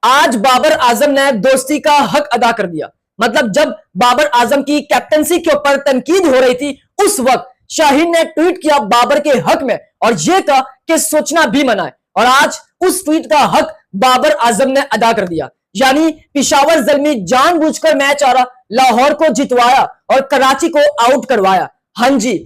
आज बाबर आजम ने दोस्ती का हक अदा कर दिया। मतलब जब बाबर आजम की कैप्टनसी के ऊपर तनकीद हो रही थी उस वक्त शाहीन ने ट्वीट किया बाबर के हक में और यह कहा कि सोचना भी मना है। और आज उस ट्वीट का हक बाबर आजम ने अदा कर दिया। यानी पिशावर ज़ल्मी जानबूझकर मैच आ रहा, लाहौर को जितवाया और कराची को आउट करवाया। हाँ जी,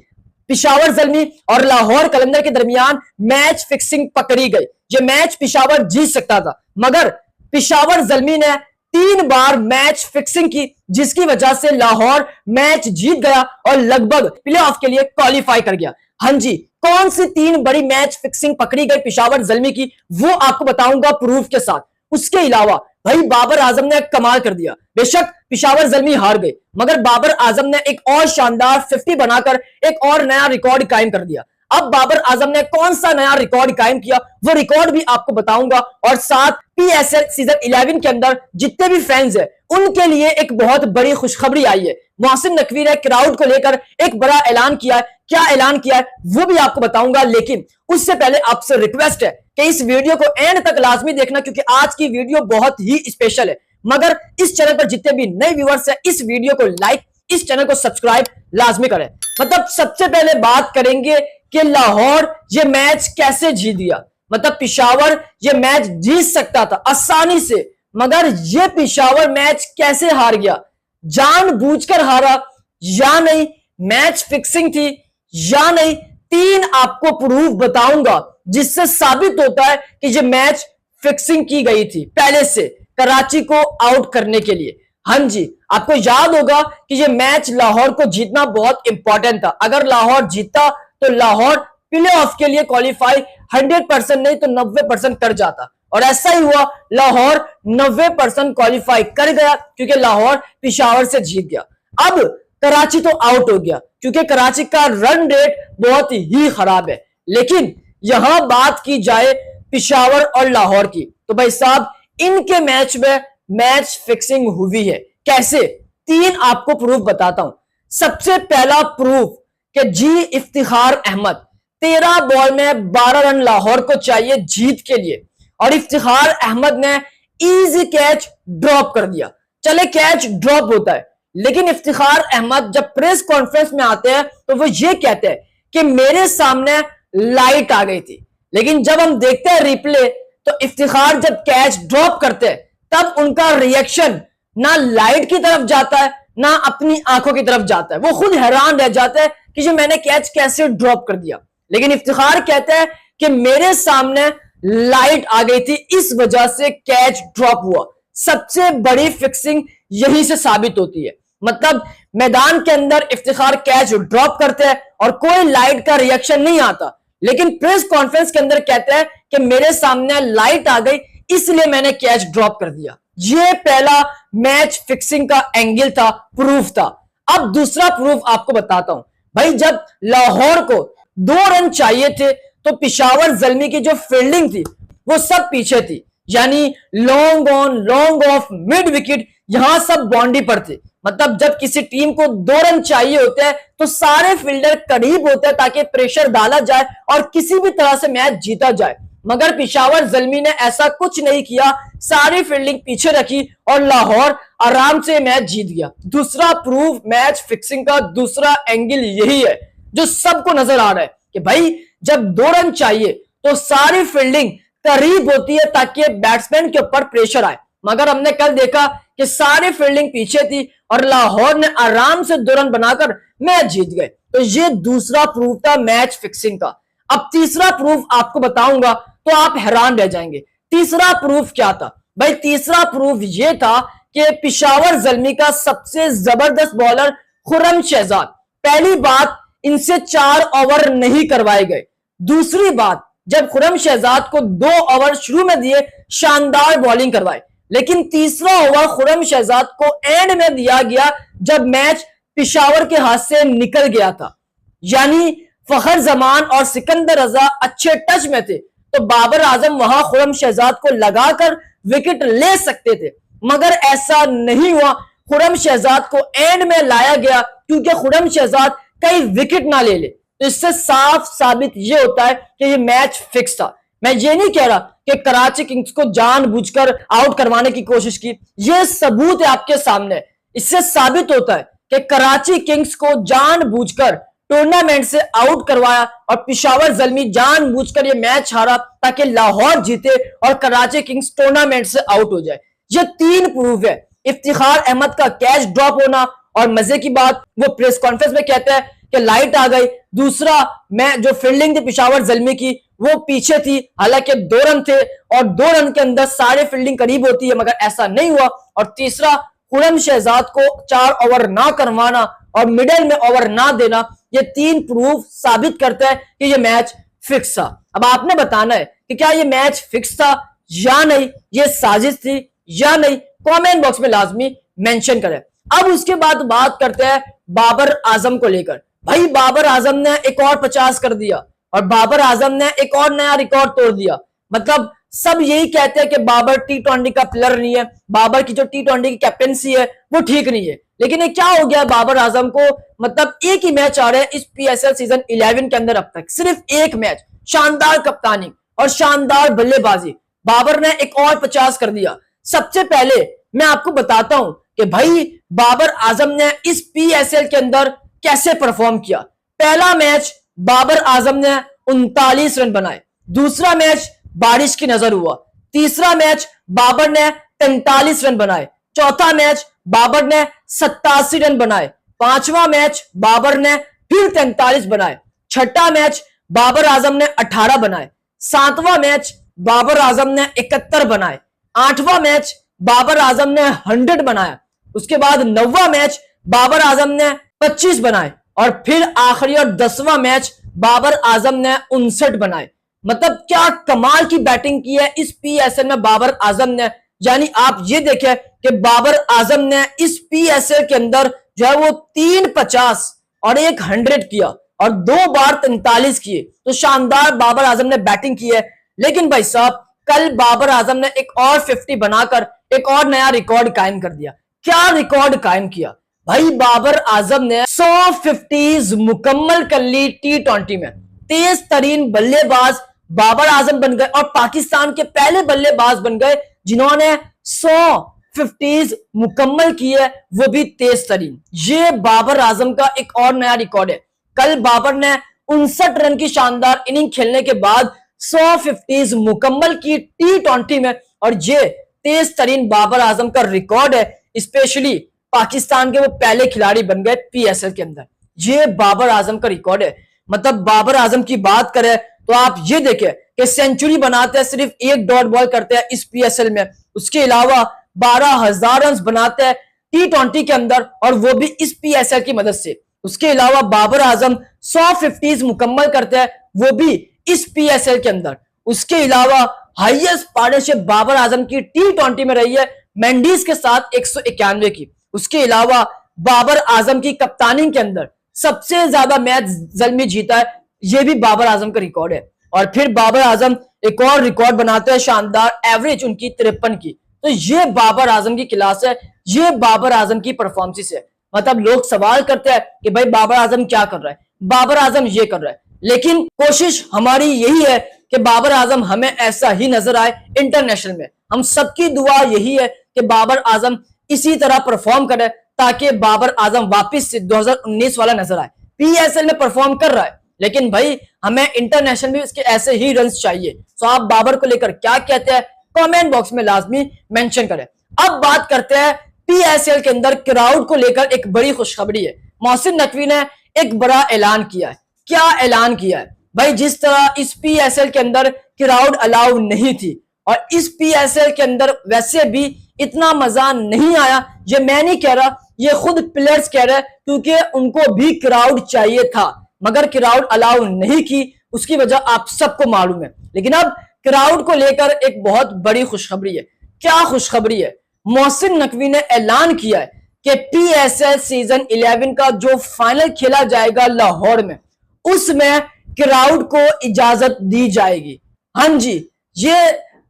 पिशावर ज़ल्मी और लाहौर कलंदर के दरमियान मैच फिक्सिंग पकड़ी गई। ये मैच पिशावर जीत सकता था मगर पिशावर ज़ल्मी ने 3 बार मैच फिक्सिंग की जिसकी वजह से लाहौर मैच जीत गया और लगभग प्लेऑफ के लिए क्वालिफाई कर गया। हाँ जी, कौन सी 3 बड़ी मैच फिक्सिंग पकड़ी गई पिशावर ज़ल्मी की वो आपको बताऊंगा प्रूफ के साथ। उसके अलावा भाई बाबर आजम ने कमाल कर दिया। बेशक पिशावर ज़ल्मी हार गए मगर बाबर आजम ने एक और शानदार 50 बनाकर एक और नया रिकॉर्ड कायम कर दिया। अब बाबर आजम ने कौन सा नया रिकॉर्ड कायम किया वो रिकॉर्ड भी आपको बताऊंगा और साथ पीएसएल सीजन 11 के अंदर जितने भी फैंस हैं उनके लिए एक बहुत बड़ी खुशखबरी आई है। मोहसिन नकवी ने क्राउड को लेकर एक बड़ा ऐलान किया है। क्या ऐलान किया है वो भी आपको बताऊंगा, लेकिन उससे पहले आपसे रिक्वेस्ट है कि इस वीडियो को एंड तक लाजमी देखना क्योंकि आज की वीडियो बहुत ही स्पेशल है। मगर इस चैनल पर जितने भी नए व्यूअर्स हैं इस वीडियो को लाइक, इस चैनल को सब्सक्राइब लाजमी करें। मतलब सबसे पहले बात करेंगे कि लाहौर ये मैच कैसे जीत दिया। मतलब पिशावर ये मैच जीत सकता था आसानी से मगर ये पिशावर मैच कैसे हार गया, जानबूझकर हारा या नहीं, मैच फिक्सिंग थी या नहीं, 3 आपको प्रूफ बताऊंगा जिससे साबित होता है कि ये मैच फिक्सिंग की गई थी पहले से कराची को आउट करने के लिए। हाँ जी, आपको याद होगा कि ये मैच लाहौर को जीतना बहुत इंपॉर्टेंट था। अगर लाहौर जीता तो लाहौर प्ले ऑफ के लिए क्वालिफाई 100% नहीं तो 90% कर जाता और ऐसा ही हुआ। लाहौर 90% क्वालिफाई कर गया क्योंकि लाहौर पिशावर से जीत गया। अब कराची तो आउट हो गया क्योंकि कराची का रन रेट बहुत ही खराब है। लेकिन यहां बात की जाए पिशावर और लाहौर की तो भाई साहब इनके मैच में मैच फिक्सिंग हुई है। कैसे? 3 आपको प्रूफ बताता हूं। सबसे पहला प्रूफ कि जी इफ्तिखार अहमद 13 बॉल में 12 रन लाहौर को चाहिए जीत के लिए और इफ्तिखार अहमद ने इजी कैच ड्रॉप कर दिया। चले कैच ड्रॉप होता है लेकिन इफ्तिखार अहमद जब प्रेस कॉन्फ्रेंस में आते हैं तो वो ये कहते हैं कि मेरे सामने लाइट आ गई थी। लेकिन जब हम देखते हैं रिप्ले तो इफ्तिखार जब कैच ड्रॉप करते हैं तब उनका रिएक्शन ना लाइट की तरफ जाता है ना अपनी आंखों की तरफ जाता है। वो खुद हैरान रह जाते हैं कि जो मैंने कैच कैसे ड्रॉप कर दिया। लेकिन इफ्तिखार कहते हैं कि मेरे सामने लाइट आ गई थी इस वजह से कैच ड्रॉप हुआ। सबसे बड़ी फिक्सिंग यहीं से साबित होती है। मतलब मैदान के अंदर इफ्तिखार कैच ड्रॉप करते हैं और कोई लाइट का रिएक्शन नहीं आता, लेकिन प्रेस कॉन्फ्रेंस के अंदर कहते हैं कि मेरे सामने लाइट आ गई इसलिए मैंने कैच ड्रॉप कर दिया। ये पहला मैच फिक्सिंग का एंगल था, प्रूफ था। अब दूसरा प्रूफ आपको बताता हूं। भाई जब लाहौर को 2 रन चाहिए थे तो पिशावर ज़ल्मी की जो फील्डिंग थी वो सब पीछे थी। यानी long on long off mid wicket यहां सब बाउंड्री पर थे। मतलब जब किसी टीम को 2 रन चाहिए होते हैं तो सारे फील्डर करीब होते हैं ताकि प्रेशर डाला जाए और किसी भी तरह से मैच जीता जाए। मगर पिशावर ज़ल्मी ने ऐसा कुछ नहीं किया, सारी फील्डिंग पीछे रखी और लाहौर आराम से मैच जीत गया। दूसरा प्रूफ मैच फिक्सिंग का दूसरा एंगल यही है जो सबको नजर आ रहा है कि भाई जब 2 रन चाहिए तो सारी फील्डिंग करीब होती है ताकि बैट्समैन के ऊपर प्रेशर आए। मगर हमने कल देखा कि सारी फील्डिंग पीछे थी और लाहौर ने आराम से 2 रन बनाकर मैच जीत गए। तो ये दूसरा प्रूफ था मैच फिक्सिंग का। अब तीसरा प्रूफ आपको बताऊंगा तो आप हैरान रह जाएंगे। तीसरा प्रूफ क्या था? भाई तीसरा प्रूफ यह था कि पिशावर ज़ल्मी का सबसे जबरदस्त बॉलर खुर्रम शहजाद, पहली बात इनसे 4 ओवर नहीं करवाए गए। दूसरी बात जब खुर्रम शहजाद को 2 ओवर शुरू में दिए शानदार बॉलिंग करवाई, लेकिन तीसरा ओवर खुर्रम शहजाद को एंड में दिया गया जब मैच पिशावर के हाथ से निकल गया था। यानी फखर जमान और सिकंदर रजा अच्छे टच में थे तो बाबर आजम वहां खुर्रम शहजाद को लगाकर विकेट ले सकते थे, मगर ऐसा नहीं हुआ। खुर्रम शहजाद को एंड में लाया गया क्योंकि खुर्रम शहजाद कई विकेट ना ले ले। तो इससे साफ साबित यह होता है कि यह मैच फिक्स था। मैं ये नहीं कह रहा कि कराची किंग्स को जानबूझकर आउट करवाने की कोशिश की, यह सबूत है आपके सामने। इससे साबित होता है कि कराची किंग्स को जानबूझकर टूर्नामेंट से आउट करवाया और पेशावर ज़ल्मी जानबूझकर ये मैच हारा ताकि लाहौर जीते और कराची किंग्स टूर्नामेंट से आउट हो जाए। ये 3 प्रूफ है। इफ्तिखार अहमद का कैच ड्रॉप होना, और मजे की बात वो प्रेस कॉन्फ्रेंस में कहता है कि लाइट आ गई। दूसरा, मैं जो फील्डिंग थी पेशावर ज़ल्मी की वो पीछे थी, हालांकि 2 रन थे और 2 रन के अंदर सारे फील्डिंग करीब होती है, मगर ऐसा नहीं हुआ। और तीसरा, खुरम शहजाद को 4 ओवर ना करवाना और मिडिल में ओवर ना देना, ये 3 प्रूफ साबित करता है कि ये मैच फिक्स था। अब आपने बताना है कि क्या ये मैच फिक्स था या नहीं, ये साजिश थी या नहीं, कमेंट बॉक्स में लाजमी मेंशन करें। अब उसके बाद बात करते हैं बाबर आजम को लेकर। भाई बाबर आजम ने एक और 50 कर दिया और बाबर आजम ने एक और नया रिकॉर्ड तोड़ दिया। मतलब सब यही कहते हैं कि बाबर T20 का प्लेयर नहीं है, बाबर की जो T20 की कैप्टेंसी है वो ठीक नहीं है, लेकिन ये क्या हो गया बाबर आजम को? मतलब एक ही मैच आ रहा है इस PSL सीजन 11 के अंदर, अब तक सिर्फ एक मैच, शानदार कप्तानी और शानदार बल्लेबाजी, बाबर ने एक और 50 कर दिया। सबसे पहले मैं आपको बताता हूं कि भाई बाबर आजम ने इस PSL के अंदर कैसे परफॉर्म किया। पहला मैच बाबर आजम ने 39 रन बनाए, दूसरा मैच बारिश की नजर हुआ, तीसरा मैच बाबर ने 43 रन बनाए, चौथा मैच बाबर ने 87 रन बनाए, पांचवा मैच बाबर ने फिर 43 बनाए, छठा मैच बाबर आजम ने 18 बनाए, सातवां मैच बाबर आजम ने 71 बनाए, आठवां मैच बाबर आजम ने 100 बनाया, उसके बाद 9वां मैच बाबर आजम ने 25 बनाए और फिर आखिरी और 10वां मैच बाबर आजम ने 59 बनाए। मतलब क्या कमाल की बैटिंग की है इस PSL में बाबर आजम ने। यानी आप ये देखें कि बाबर आजम ने इस PSL के अंदर जो है वो 3 50 और 100 किया और 2 बार 43 किए, तो शानदार बाबर आजम ने बैटिंग की है। लेकिन भाई साहब कल बाबर आजम ने एक और 50 बनाकर एक और नया रिकॉर्ड कायम कर दिया। क्या रिकॉर्ड कायम किया भाई? बाबर आजम ने 100 50s मुकम्मल कर ली T20 में। तेज तरीन बल्लेबाज बाबर आजम बन गए और पाकिस्तान के पहले बल्लेबाज बन गए जिन्होंने 100 50s मुकम्मल की है, वो भी तेज तरीन। ये बाबर आजम का एक और नया रिकॉर्ड है। कल बाबर ने 59 रन की शानदार इनिंग खेलने के बाद 100 50s मुकम्मल की T20 में, और ये तेज तरीन बाबर आजम का रिकॉर्ड है। स्पेशली पाकिस्तान के वो पहले खिलाड़ी बन गए PSL के अंदर, ये बाबर आजम का रिकॉर्ड है। मतलब बाबर आजम की बात करें तो आप ये देखें कि सेंचुरी बनाते हैं, सिर्फ 1 डॉट बॉल करते हैं इस PSL में, उसके अलावा 12,000 रन बनाते हैं T20 के अंदर और वो भी इस PSL की मदद से। उसके अलावा बाबर आजम 100 50s मुकम्मल करते हैं, वो भी इस PSL के अंदर। उसके अलावा हाईएस्ट पार्टनरशिप बाबर आजम की T20 में रही है मेंडीज के साथ 191 की। उसके अलावा बाबर आजम की कप्तानी के अंदर सबसे ज्यादा मैच ज़ल्मी जीता है, यह भी बाबर आजम का रिकॉर्ड है। और फिर बाबर आजम एक और रिकॉर्ड बनाते हैं शानदार, एवरेज उनकी 53 की। तो ये बाबर आजम की क्लास है, ये बाबर आजम की परफॉर्मेंस है। मतलब लोग सवाल करते हैं कि भाई बाबर आजम क्या कर रहा है, बाबर आजम ये कर रहा है, लेकिन कोशिश हमारी यही है कि बाबर आजम हमें ऐसा ही नजर आए इंटरनेशनल में। हम सबकी दुआ यही है कि बाबर आजम इसी तरह परफॉर्म करे ताकि बाबर आजम वापस से 2019 वाला नजर आए। PSL में परफॉर्म कर रहा है, लेकिन भाई हमें इंटरनेशनल में इसके ऐसे ही रन चाहिए। तो आप बाबर को लेकर क्या कहते हैं कमेंट बॉक्स में लाजमी मेंशन करें। अब बात करते हैं PSL के अंदर क्राउड को लेकर एक बड़ी खुशखबरी है। मोहसिन नकवी ने एक बड़ा ऐलान किया है। क्या ऐलान किया है भाई? जिस तरह इस PSL के अंदर क्राउड अलाउ नहीं थी और इस PSL के अंदर वैसे भी इतना मजा नहीं आया, ये मैं नहीं कह रहा, ये खुद प्लेयर्स कह रहे हैं, क्योंकि उनको भी क्राउड चाहिए था मगर क्राउड अलाउ नहीं की। उसकी वजह आप सबको मालूम है। लेकिन अब क्राउड को लेकर एक बहुत बड़ी खुशखबरी है। क्या खुशखबरी है? मोहसिन नकवी ने ऐलान किया है कि PSL सीजन 11 का जो फाइनल खेला जाएगा लाहौर में, उसमें क्राउड को इजाजत दी जाएगी। हाँ जी, ये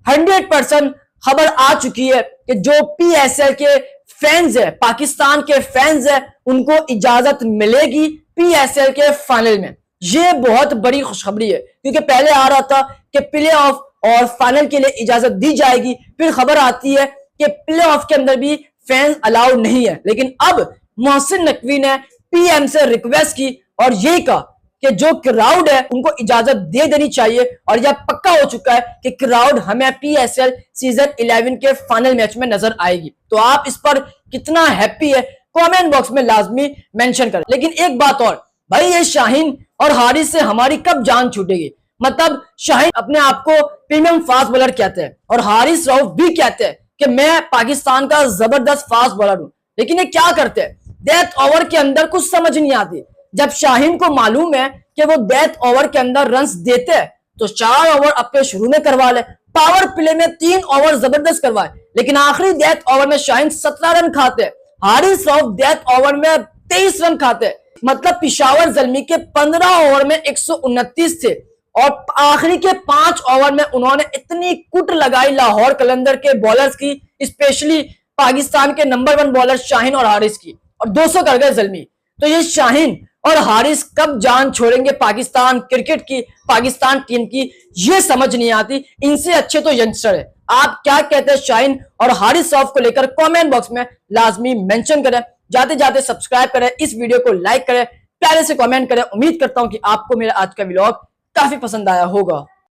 100% खबर आ चुकी है कि जो PSL के फैंस है, पाकिस्तान के फैंस है, उनको इजाजत मिलेगी PSL के फाइनल में। ये बहुत बड़ी खुशखबरी है, क्योंकि पहले आ रहा था कि प्ले ऑफ और फाइनल के लिए इजाजत दी जाएगी, फिर खबर आती है कि प्ले ऑफ के अंदर भी फैंस अलाउ नहीं है। लेकिन अब मोहसिन नकवी ने पीएम से रिक्वेस्ट की और ये कहा कि जो क्राउड है उनको इजाजत दे देनी चाहिए, और यह पक्का हो चुका है कि क्राउड हमें पीएसएल सीजन 11 के फाइनल मैच में नजर आएगी। तो आप इस पर कितना हैप्पी है कमेंट बॉक्स में लाजमी मेंशन करें। लेकिन एक बात और भाई, ये शाहीन और हारिस से हमारी कब जान छूटेगी? मतलब शाहीन अपने आप को प्रीमियम फास्ट बॉलर कहते हैं और हारिस रऊफ भी कहते हैं कि मैं पाकिस्तान का जबरदस्त फास्ट बॉलर हूं, लेकिन ये क्या करते हैं? डेथ ओवर के अंदर कुछ समझ नहीं आती। जब शाहीन को मालूम है कि वो डेथ ओवर के अंदर रन्स देते हैं तो 4 ओवर अपने शुरू में करवा ले, पावर प्ले में 3 ओवर जबरदस्त करवाए, लेकिन आखिरी डेथ ओवर में शाहीन 17 रन खाते हैं, हारिस रऊफ डेथ ओवर में 23 रन खाते हैं। मतलब पिशावर जल्मी के 15 ओवर में 129 थे और आखिरी के 5 ओवर में उन्होंने इतनी कुट लगाई लाहौर कलंदर के बॉलर्स की, स्पेशली पाकिस्तान के नंबर 1 बॉलर शाहीन और हारिस की, और 200 कर गए जल्मी। तो ये शाहीन और हारिस कब जान छोड़ेंगे पाकिस्तान क्रिकेट की, पाकिस्तान टीम की, ये समझ नहीं आती। इनसे अच्छे तो यंगस्टर है। आप क्या कहते हैं शाहीन और हारिस रऊफ को लेकर कमेंट बॉक्स में लाजमी मेंशन करें। जाते जाते सब्सक्राइब करें, इस वीडियो को लाइक करें, प्यारे से कमेंट करें। उम्मीद करता हूं कि आपको मेरा आज का व्लॉग काफी पसंद आया होगा।